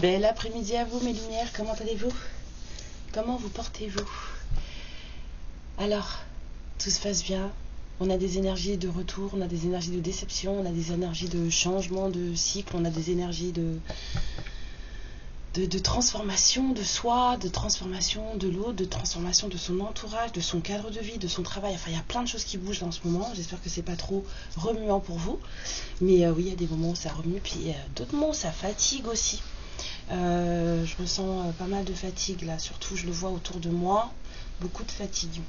Bel après-midi à vous mes lumières, comment allez-vous? Comment vous portez-vous? Alors, tout se passe bien, on a des énergies de retour, on a des énergies de déception, on a des énergies de changement de cycle, on a des énergies de transformation de soi, de transformation de l'autre, de transformation de son entourage, de son cadre de vie, de son travail. Enfin, il y a plein de choses qui bougent dans ce moment. J'espère que c'est pas trop remuant pour vous. Mais oui, il y a des moments où ça remue, puis d'autres moments où ça fatigue aussi. Je ressens pas mal de fatigue là, surtout je le vois autour de moi, beaucoup de fatigue.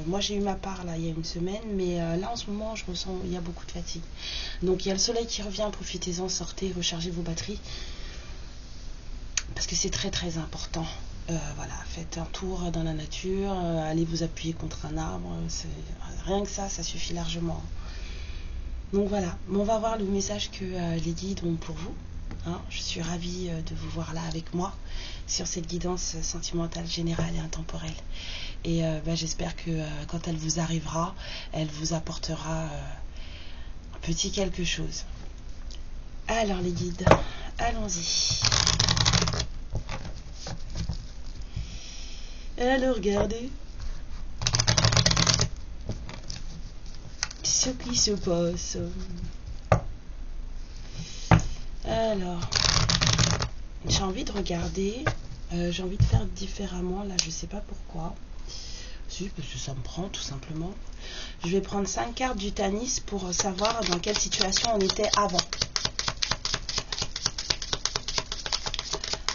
Moi j'ai eu ma part là il y a une semaine, mais là en ce moment je ressens il y a beaucoup de fatigue. Donc il y a le soleil qui revient, profitez-en, sortez, rechargez vos batteries. Parce que c'est très très important. Voilà, faites un tour dans la nature, allez vous appuyer contre un arbre, rien que ça suffit largement. Donc voilà, on va voir le message que les guides ont pour vous. Je suis ravie de vous voir là avec moi sur cette guidance sentimentale générale et intemporelle. Et j'espère que quand elle vous arrivera, elle vous apportera un petit quelque chose. Alors les guides, allons-y. Alors regardez ce qui se passe. Alors, j'ai envie de regarder, j'ai envie de faire différemment, là je sais pas pourquoi. Si, parce que ça me prend tout simplement. Je vais prendre 5 cartes du Tanis pour savoir dans quelle situation on était avant.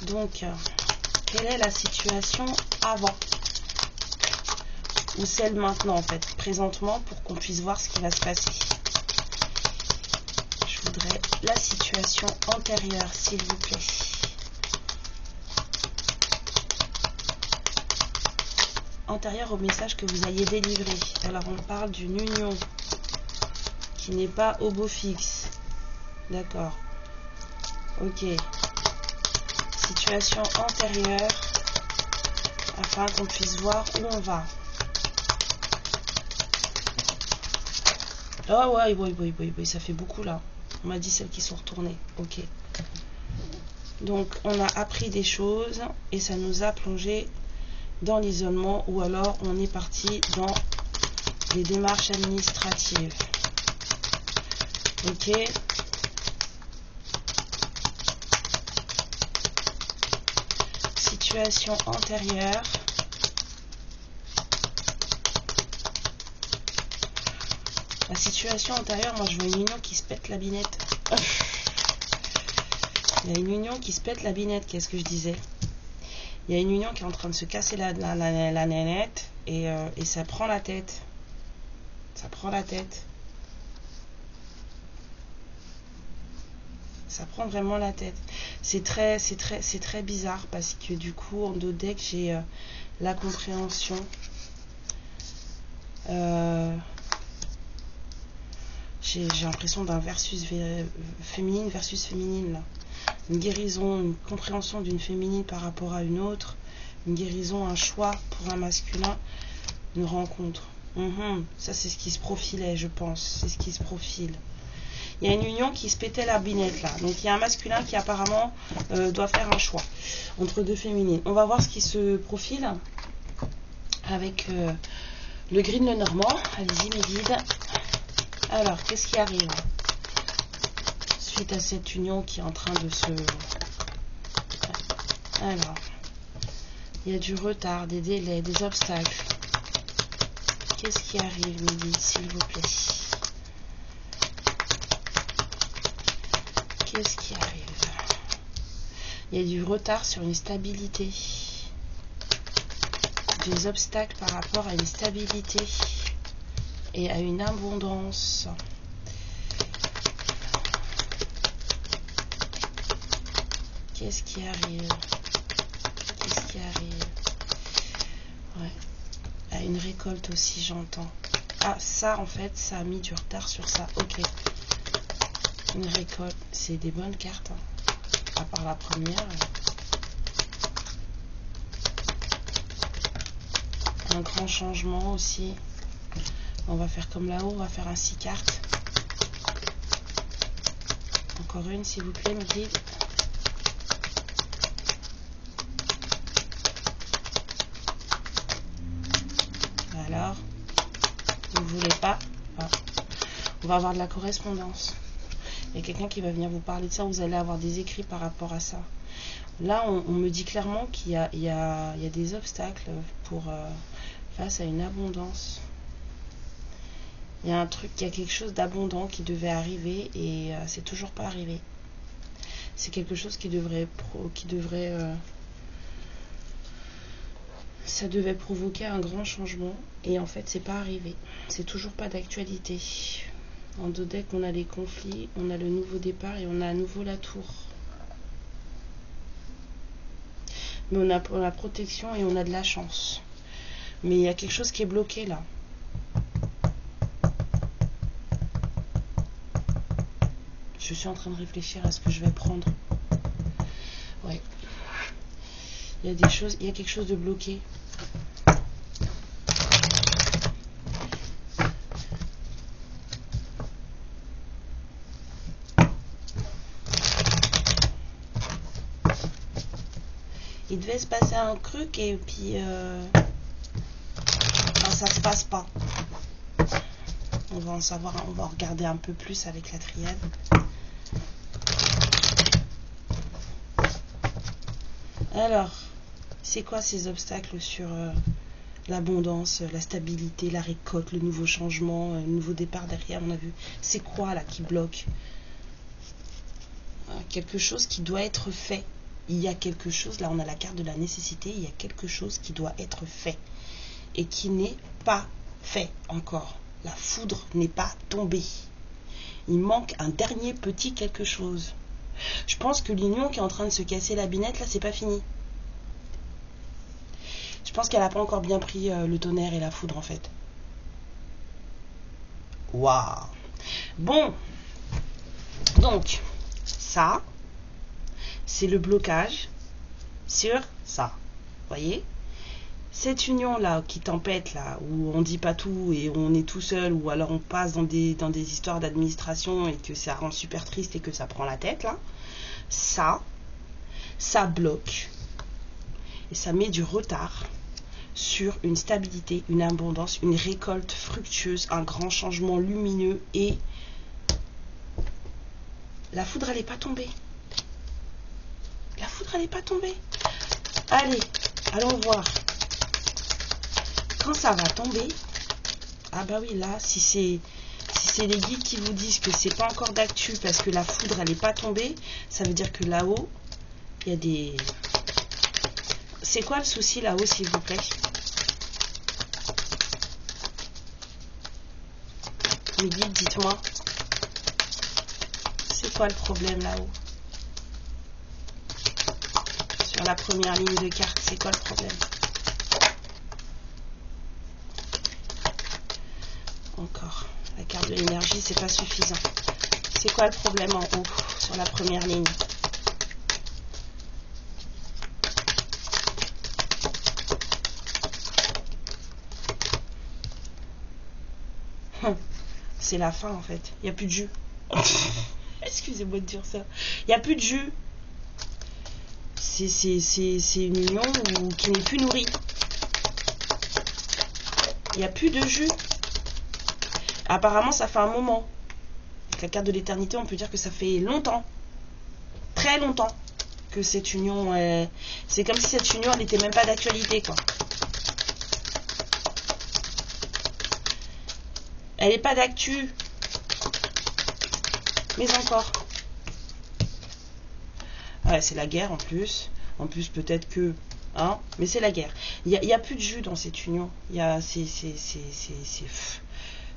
Donc, quelle est la situation avant? Ou celle maintenant en fait, présentement, pour qu'on puisse voir ce qui va se passer. Je voudrais la situation antérieure, s'il vous plaît. Antérieure au message que vous ayez délivré. Alors on parle d'une union qui n'est pas au beau fixe. D'accord. Ok. Situation antérieure afin qu'on puisse voir où on va. Ah ouais, oui, ça fait beaucoup là. On m'a dit celles qui sont retournées. Ok. Donc on a appris des choses et ça nous a plongé dans l'isolement, ou alors on est parti dans les démarches administratives. Ok. Situation antérieure. La situation antérieure, moi je vois une union qui se pète la binette. Il y a une union qui se pète la binette, qu'est-ce que je disais? Il y a une union qui est en train de se casser la nénette et ça prend la tête. Ça prend la tête. Ça prend vraiment la tête. C'est très bizarre parce que du coup en dos deck j'ai la compréhension. J'ai l'impression d'un féminine versus féminine là. Une guérison, une compréhension d'une féminine par rapport à une autre, une guérison, un choix pour un masculin, une rencontre. Ça c'est ce qui se profilait, je pense, c'est ce qui se profile. Il y a une union qui se pétait la binette là, donc il y a un masculin qui apparemment doit faire un choix entre deux féminines. On va voir ce qui se profile avec le Green le Normand. Allez-y mes guides. Alors, qu'est-ce qui arrive suite à cette union qui est en train de se... Alors, il y a du retard, des délais, des obstacles. Qu'est-ce qui arrive, mes guides, s'il vous plaît? Qu'est-ce qui arrive? Il y a du retard sur une stabilité. Des obstacles par rapport à une stabilité et à une abondance. Qu'est-ce qui arrive? Qu'est-ce qui arrive? Ouais. À une récolte aussi, j'entends. Ah, ça, en fait, ça a mis du retard sur ça. Ok. Une récolte. C'est des bonnes cartes. À part la première. Un grand changement aussi. On va faire comme là-haut, on va faire un 6 cartes. Encore une, s'il vous plaît, me guide. Alors, vous ne voulez pas? Ah. On va avoir de la correspondance. Il y a quelqu'un qui va venir vous parler de ça. Vous allez avoir des écrits par rapport à ça. Là, on me dit clairement qu'il y a des obstacles pour face à une abondance. Il y a un truc, il y a quelque chose d'abondant qui devait arriver et c'est toujours pas arrivé. C'est quelque chose qui devrait ça devait provoquer un grand changement et en fait c'est pas arrivé. C'est toujours pas d'actualité. En dos deck, on a les conflits, on a le nouveau départ et on a à nouveau la tour. Mais on a la protection et on a de la chance. Mais il y a quelque chose qui est bloqué là. Je suis en train de réfléchir à ce que je vais prendre. Ouais. Il y a des choses, il y a quelque chose de bloqué. Il devait se passer un truc et puis ça se passe pas. On va en savoir, on va regarder un peu plus avec la triade. Alors, c'est quoi ces obstacles sur l'abondance, la stabilité, la récolte, le nouveau changement, le nouveau départ derrière, on a vu. C'est quoi là qui bloque? Quelque chose qui doit être fait. Il y a quelque chose, là on a la carte de la nécessité, il y a quelque chose qui doit être fait et qui n'est pas fait encore. La foudre n'est pas tombée. Il manque un dernier petit quelque chose. Je pense que l'union qui est en train de se casser la binette, là c'est pas fini. Je pense qu'elle n'a pas encore bien pris le tonnerre et la foudre en fait. Waouh. Bon, donc ça c'est le blocage sur ça. Voyez, cette union là qui tempête là, où on dit pas tout et on est tout seul, ou alors on passe dans des histoires d'administration et que ça rend super triste et que ça prend la tête là, ça bloque et ça met du retard sur une stabilité, une abondance, une récolte fructueuse, un grand changement lumineux. Et la foudre elle n'est pas tombée. La foudre elle n'est pas tombée. Allez, allons voir. Quand ça va tomber, ah bah oui, là, si c'est les guides qui vous disent que c'est pas encore d'actu parce que la foudre elle n'est pas tombée, ça veut dire que là-haut, il y a des... C'est quoi le souci là-haut, s'il vous plaît? Les guides, dites-moi. C'est quoi le problème là-haut? Sur la première ligne de carte, c'est quoi le problème? Encore. La carte de l'énergie, c'est pas suffisant. C'est quoi le problème en haut, sur la première ligne? C'est la fin en fait. Il n'y a plus de jus. Excusez-moi de dire ça. Il n'y a plus de jus. C'est une union qui n'est plus nourrie. Il n'y a plus de jus. Apparemment, ça fait un moment. Avec la carte de l'éternité, on peut dire que ça fait longtemps. Très longtemps. Que cette union... c'est comme si cette union, elle n'était même pas d'actualité, quoi. Elle n'est pas d'actu. Mais encore. Ouais, c'est la guerre en plus. En plus, peut-être que... Hein, mais c'est la guerre. Il y a plus de jus dans cette union.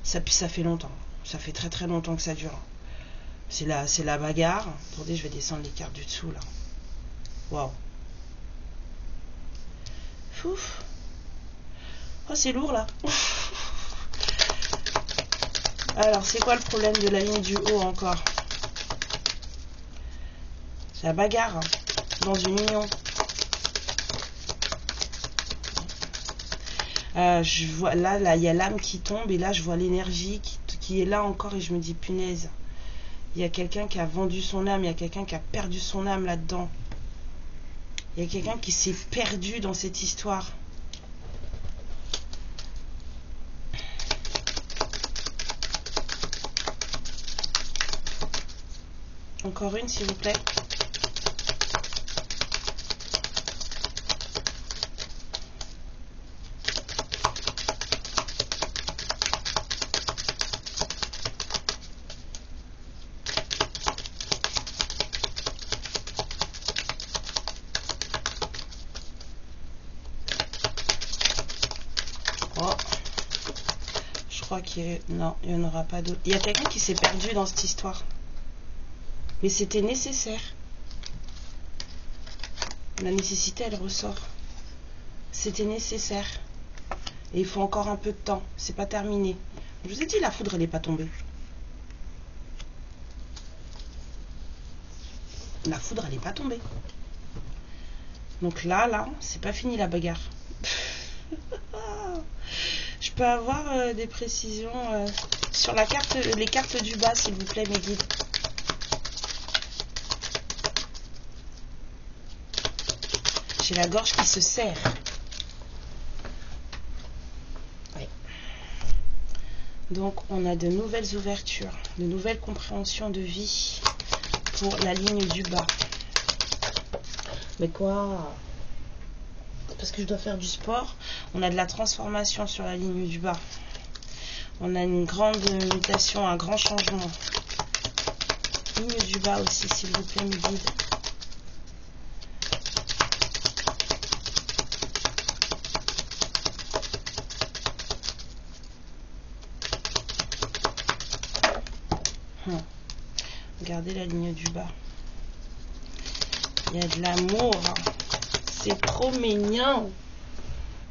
Ça fait longtemps. Ça fait très très longtemps que ça dure. C'est la bagarre. Attendez, je vais descendre les cartes du dessous, là. Waouh. Ouf. Oh, c'est lourd, là. Alors, c'est quoi le problème de la ligne du haut encore? C'est la bagarre hein, dans une union. Je vois là, il y a l'âme qui tombe et là, je vois l'énergie qui est là encore et je me dis punaise. Il y a quelqu'un qui a vendu son âme, il y a quelqu'un qui a perdu son âme là-dedans. Il y a quelqu'un qui s'est perdu dans cette histoire. Encore une, s'il vous plaît. Oh. Je crois non, il n'y en aura pas d'autre. Il y a quelqu'un qui s'est perdu dans cette histoire. Mais c'était nécessaire. La nécessité, elle ressort. C'était nécessaire. Et il faut encore un peu de temps. C'est pas terminé. Je vous ai dit, la foudre, elle n'est pas tombée. La foudre, elle n'est pas tombée. Donc là, c'est pas fini la bagarre. Je peux avoir des précisions sur la carte, les cartes du bas, s'il vous plaît, mes guides. J'ai la gorge qui se serre. Oui. Donc, on a de nouvelles ouvertures, de nouvelles compréhensions de vie pour la ligne du bas. Mais quoi? Parce que je dois faire du sport. On a de la transformation sur la ligne du bas. On a une grande mutation, un grand changement. Ligne du bas aussi, s'il vous plaît, mes guides. Regardez la ligne du bas. Il y a de l'amour. C'est trop mignon.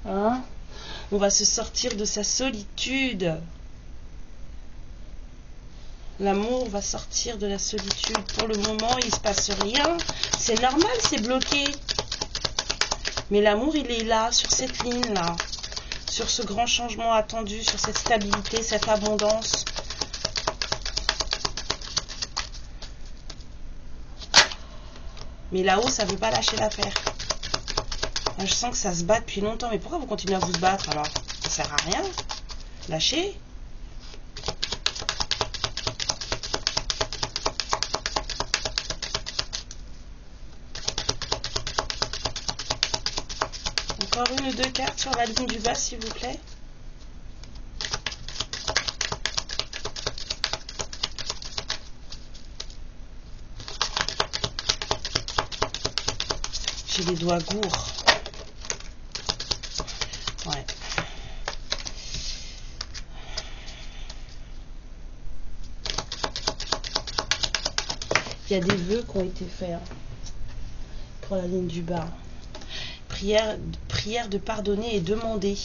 Hein? On va se sortir de sa solitude. L'amour va sortir de la solitude. Pour le moment, il ne se passe rien. C'est normal, c'est bloqué. Mais l'amour, il est là, sur cette ligne-là. Sur ce grand changement attendu, sur cette stabilité, cette abondance. Mais là-haut, ça ne veut pas lâcher l'affaire. Je sens que ça se bat depuis longtemps. Mais pourquoi vous continuez à vous battre alors? Ça sert à rien. Lâchez. Encore une ou deux cartes sur la ligne du bas, s'il vous plaît. J'ai les doigts gourds. Ouais. Il y a des vœux qui ont été faits pour la ligne du bas. Prière de pardonner et demander.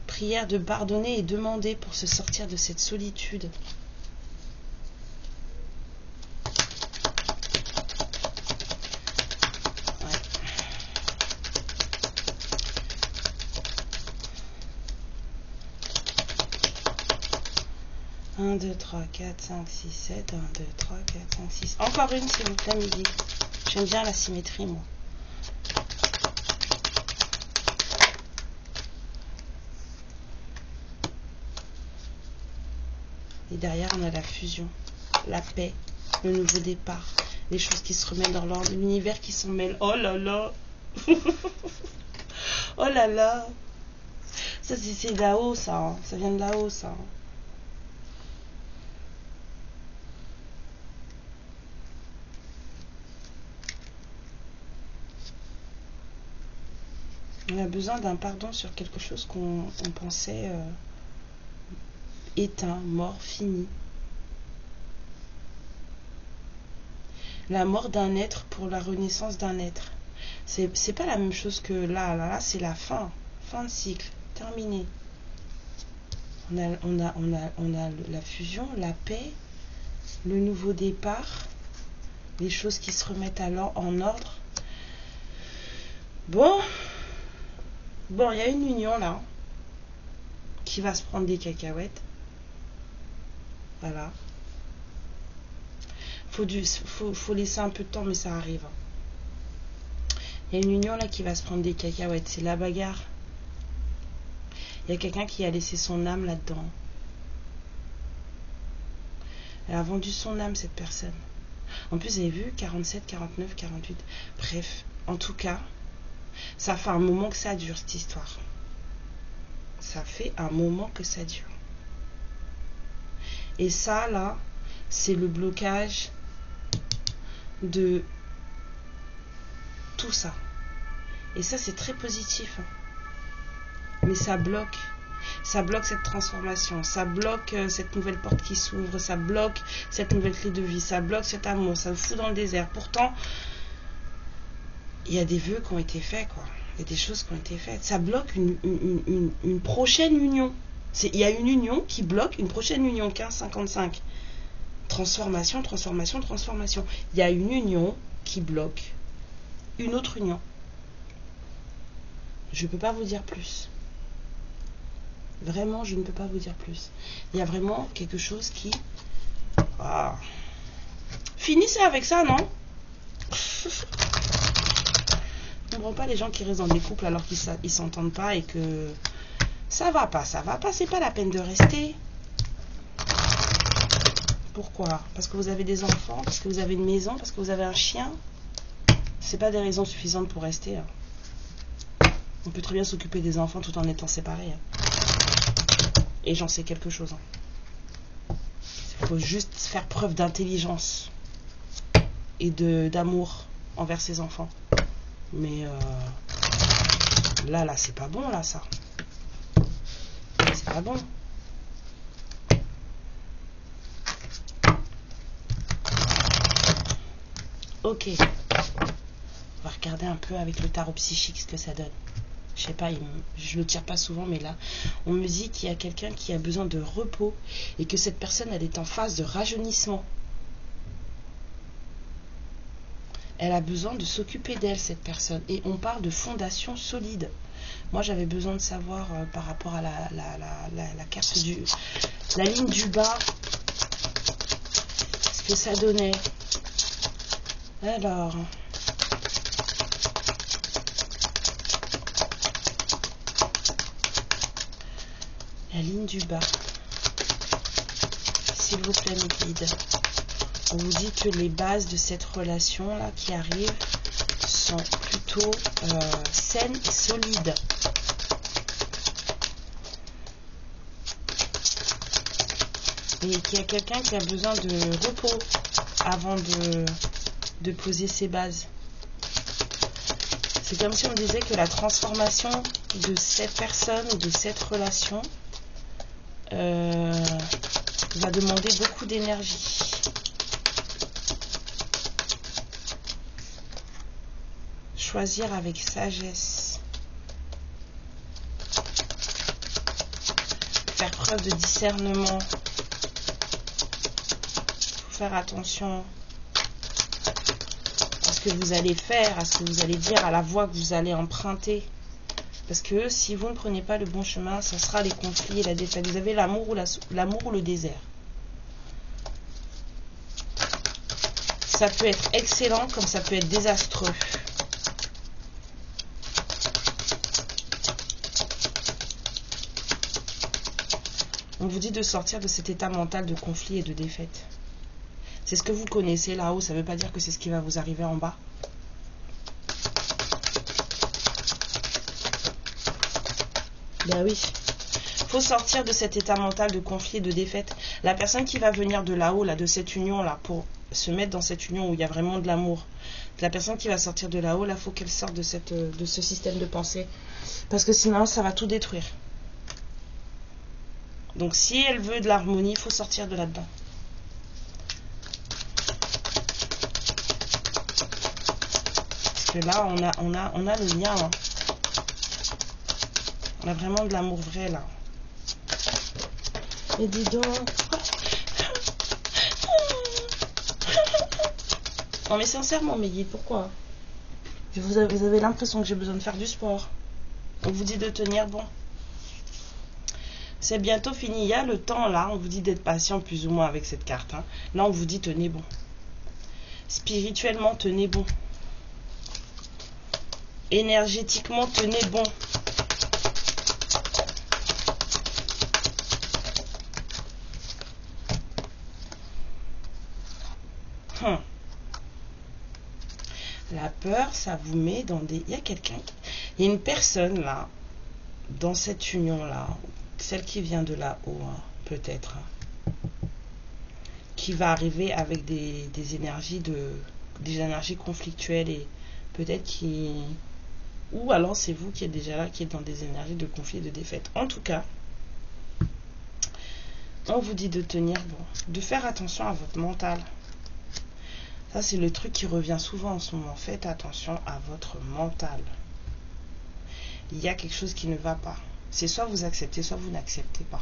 Prière de pardonner et demander pour se sortir de cette solitude. Ouais. 1, 2, 3, 4, 5, 6, 7. 1, 2, 3, 4, 5, 6. Encore une, s'il vous plaît, midi. J'aime bien la symétrie, moi. Et derrière, on a la fusion, la paix, le nouveau départ, les choses qui se remettent dans l'ordre, l'univers qui s'en mêle. Oh là là. Oh là là. Ça, c'est là-haut, ça. Hein. Ça vient de là-haut, ça. On a besoin d'un pardon sur quelque chose qu'on pensait éteint, mort, fini. La mort d'un être pour la renaissance d'un être. C'est pas la même chose que là, c'est la fin. Fin de cycle, terminé. On a la fusion, la paix, le nouveau départ, les choses qui se remettent alors en ordre. Bon, Bon, il y a une union là qui va se prendre des cacahuètes. Voilà. Faut laisser un peu de temps, mais ça arrive. Il y a une union là qui va se prendre des cacahuètes. C'est la bagarre. Il y a quelqu'un qui a laissé son âme là-dedans. Elle a vendu son âme, cette personne. En plus, vous avez vu, 47, 49, 48. Bref, en tout cas, ça fait un moment que ça dure, cette histoire. Ça fait un moment que ça dure. Et ça, là, c'est le blocage de tout ça. Et ça, c'est très positif. Mais ça bloque. Ça bloque cette transformation. Ça bloque cette nouvelle porte qui s'ouvre. Ça bloque cette nouvelle clé de vie. Ça bloque cet amour. Ça le fout dans le désert. Pourtant, il y a des vœux qui ont été faits, quoi. Il y a des choses qui ont été faites. Ça bloque une prochaine union. Il y a une union qui bloque une prochaine union. 15-55. Transformation, transformation, transformation. Il y a une union qui bloque une autre union. Je ne peux pas vous dire plus. Vraiment, je ne peux pas vous dire plus. Il y a vraiment quelque chose qui... Ah. Finissez avec ça, non? Je ne comprends pas les gens qui restent dans des couples alors qu'ils ne s'entendent pas et que... Ça va pas, c'est pas la peine de rester. Pourquoi? Parce que vous avez des enfants, parce que vous avez une maison, parce que vous avez un chien. C'est pas des raisons suffisantes pour rester. On peut très bien s'occuper des enfants tout en étant séparés. Et j'en sais quelque chose. Il faut juste faire preuve d'intelligence et d'amour envers ses enfants. Mais là, c'est pas bon, là, ça. C'est pas bon. Ok. On va regarder un peu avec le tarot psychique ce que ça donne. Je sais pas, je le tire pas souvent, mais là, on me dit qu'il y a quelqu'un qui a besoin de repos et que cette personne, elle est en phase de rajeunissement. Elle a besoin de s'occuper d'elle, cette personne. Et on parle de fondation solide. Moi, j'avais besoin de savoir par rapport à la carte la ligne du bas, ce que ça donnait. Alors... La ligne du bas. S'il vous plaît, mes guides. On vous dit que les bases de cette relation-là qui arrive sont plutôt saines et solides. Et qu'il y a quelqu'un qui a besoin de repos avant de poser ses bases. C'est comme si on disait que la transformation de cette personne ou de cette relation va demander beaucoup d'énergie. Choisir avec sagesse. Faire preuve de discernement. Faut faire attention à ce que vous allez faire, à ce que vous allez dire, à la voie que vous allez emprunter. Parce que si vous ne prenez pas le bon chemin, ça sera les conflits et la défaite. Vous avez l'amour ou le désert. Ça peut être excellent comme ça peut être désastreux. On vous dit de sortir de cet état mental de conflit et de défaite. C'est ce que vous connaissez là-haut, ça ne veut pas dire que c'est ce qui va vous arriver en bas. Ben oui, il faut sortir de cet état mental de conflit et de défaite. La personne qui va venir de là-haut, là, de cette union-là, pour se mettre dans cette union où il y a vraiment de l'amour, la personne qui va sortir de là-haut, là, il faut qu'elle sorte de ce système de pensée. Parce que sinon, ça va tout détruire. Donc, si elle veut de l'harmonie, il faut sortir de là-dedans. Parce que là, on a le lien, hein. On a vraiment de l'amour vrai, là. Et dis donc... Non, mais sincèrement, mes guides, pourquoi vous avez l'impression que j'ai besoin de faire du sport. On vous dit de tenir bon. C'est bientôt fini. Il y a le temps là. On vous dit d'être patient plus ou moins avec cette carte. Hein. Là, on vous dit tenez bon. Spirituellement, tenez bon. Énergétiquement, tenez bon. La peur, ça vous met dans des... Il y a quelqu'un... Il y a une personne là, dans cette union-là, celle qui vient de là-haut, hein, peut-être, hein, qui va arriver avec des énergies conflictuelles et peut-être qui... Ou alors c'est vous qui êtes déjà là, qui êtes dans des énergies de conflit et de défaite. En tout cas, on vous dit de tenir bon, de faire attention à votre mental. Ça, c'est le truc qui revient souvent en ce moment. Faites attention à votre mental. Il y a quelque chose qui ne va pas. C'est soit vous acceptez, soit vous n'acceptez pas.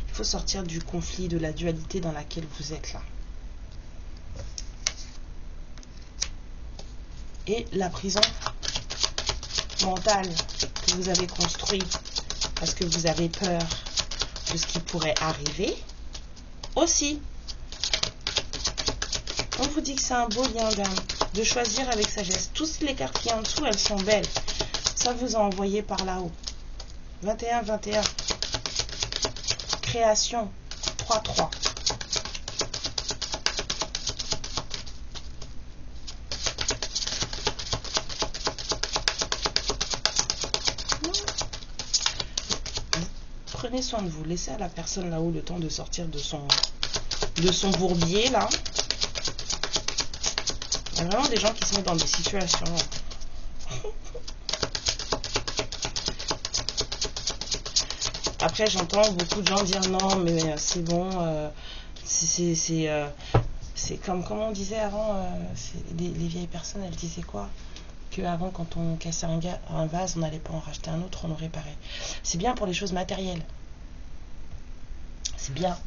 Il faut sortir du conflit, de la dualité dans laquelle vous êtes là. Et la prison mentale que vous avez construite parce que vous avez peur de ce qui pourrait arriver aussi. On vous dit que c'est un beau lien d'âme, de choisir avec sagesse. Toutes les cartes qui sont en dessous, elles sont belles. Ça vous a envoyé par là-haut. 21, 21. Création. 3, 3. Prenez soin de vous. Laissez à la personne là-haut le temps de sortir de son bourbier, là. Il y a vraiment des gens qui se mettent dans des situations. Après, j'entends beaucoup de gens dire non, mais c'est bon. C'est comme on disait avant. Les vieilles personnes, elles disaient quoi? Qu'avant, quand on cassait un vase, on n'allait pas en racheter un autre, on le réparait. C'est bien pour les choses matérielles. C'est bien.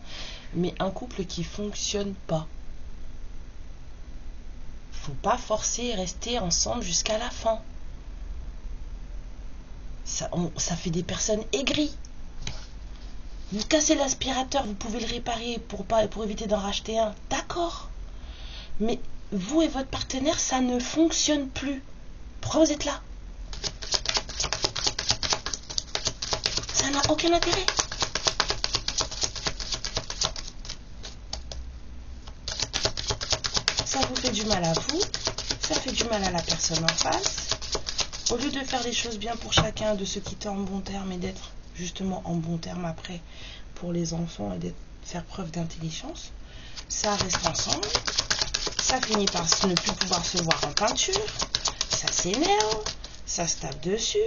Mais un couple qui fonctionne pas, faut pas forcer et rester ensemble jusqu'à la fin. Ça fait des personnes aigries. Vous cassez l'aspirateur, vous pouvez le réparer pour éviter d'en racheter un. D'accord. Mais vous et votre partenaire, ça ne fonctionne plus. Pourquoi vous êtes là? Ça n'a aucun intérêt. Ça vous fait du mal à vous, ça fait du mal à la personne en face. Au lieu de faire les choses bien pour chacun, de se quitter en bon terme et d'être justement en bon terme après pour les enfants et de faire preuve d'intelligence, ça reste ensemble, ça finit par ne plus pouvoir se voir en peinture, ça s'énerve, ça se tape dessus,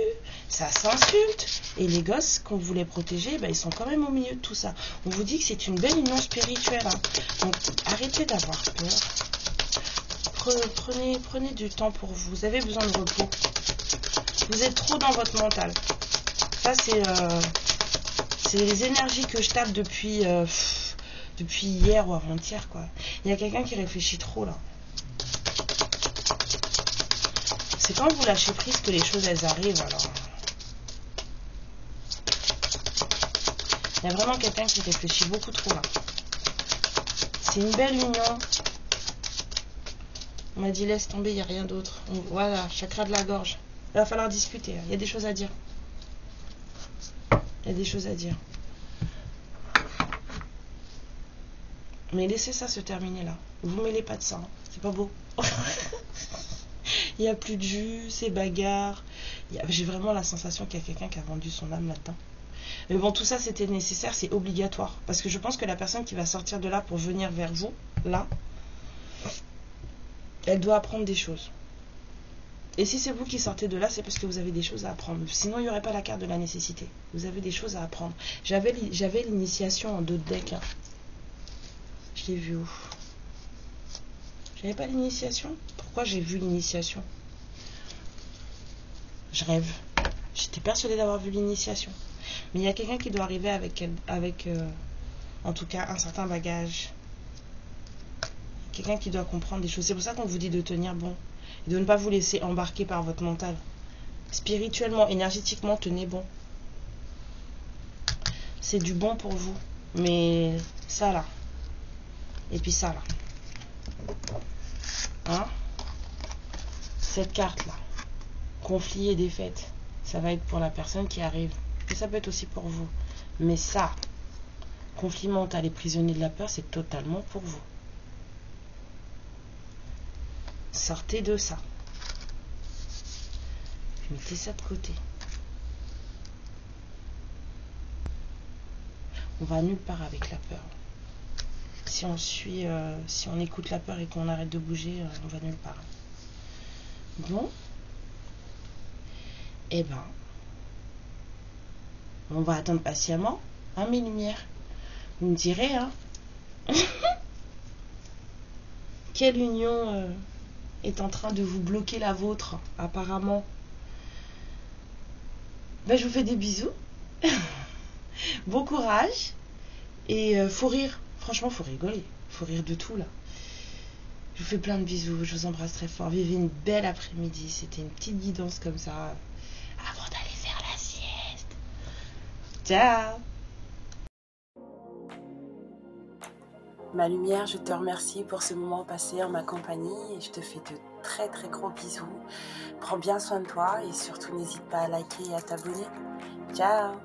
ça s'insulte, et les gosses qu'on voulait protéger, ils sont quand même au milieu de tout ça. On vous dit que c'est une belle union spirituelle, hein. Donc arrêtez d'avoir peur. Prenez du temps pour vous. Vous avez besoin de repos. Vous êtes trop dans votre mental. Ça, c'est les énergies que je tape depuis hier ou avant-hier, quoi. Il y a quelqu'un qui réfléchit trop, là. C'est quand vous lâchez prise que les choses, elles arrivent, alors. Il y a vraiment quelqu'un qui réfléchit beaucoup trop, là. C'est une belle union. On m'a dit laisse tomber, il n'y a rien d'autre. Voilà, chakra de la gorge. Il va falloir discuter. Il y a des choses à dire. Il y a des choses à dire. Mais laissez ça se terminer là. Vous mêlez pas de ça. Hein. C'est pas beau. Il n'y a plus de jus, c'est bagarre. J'ai vraiment la sensation qu'il y a quelqu'un qui a vendu son âme là-dedans. Mais bon, tout ça c'était nécessaire, c'est obligatoire. Parce que je pense que la personne qui va sortir de là pour venir vers vous, là, elle doit apprendre des choses. Et si c'est vous qui sortez de là, c'est parce que vous avez des choses à apprendre. Sinon, il n'y aurait pas la carte de la nécessité. Vous avez des choses à apprendre. J'avais l'initiation en 2 decks. Hein. Je l'ai vu où? J'avais pas l'initiation? Pourquoi j'ai vu l'initiation? Je rêve. J'étais persuadée d'avoir vu l'initiation. Mais il y a quelqu'un qui doit arriver avec en tout cas, un certain bagage. Quelqu'un qui doit comprendre des choses. C'est pour ça qu'on vous dit de tenir bon. Et de ne pas vous laisser embarquer par votre mental. Spirituellement, énergétiquement, tenez bon. C'est du bon pour vous. Mais ça là. Et puis ça là. Hein? Cette carte là. Conflit et défaite. Ça va être pour la personne qui arrive. Et ça peut être aussi pour vous. Mais ça, conflit mental et prisonnier de la peur, c'est totalement pour vous. Sortez de ça. Mettez ça de côté. On va nulle part avec la peur. Si on écoute la peur et qu'on arrête de bouger, on va nulle part. Bon. Eh ben, on va attendre patiemment, hein, mes lumières. Vous me direz, hein. Quelle union est en train de vous bloquer la vôtre, apparemment. Ben, je vous fais des bisous. Bon courage. Et faut rire. Franchement, faut rigoler. Faut rire de tout, là. Je vous fais plein de bisous. Je vous embrasse très fort. Vivez une belle après-midi. C'était une petite guidance comme ça, avant d'aller faire la sieste. Ciao. Ma lumière, je te remercie pour ce moment passé en ma compagnie et je te fais de très très gros bisous. Prends bien soin de toi et surtout n'hésite pas à liker et à t'abonner. Ciao.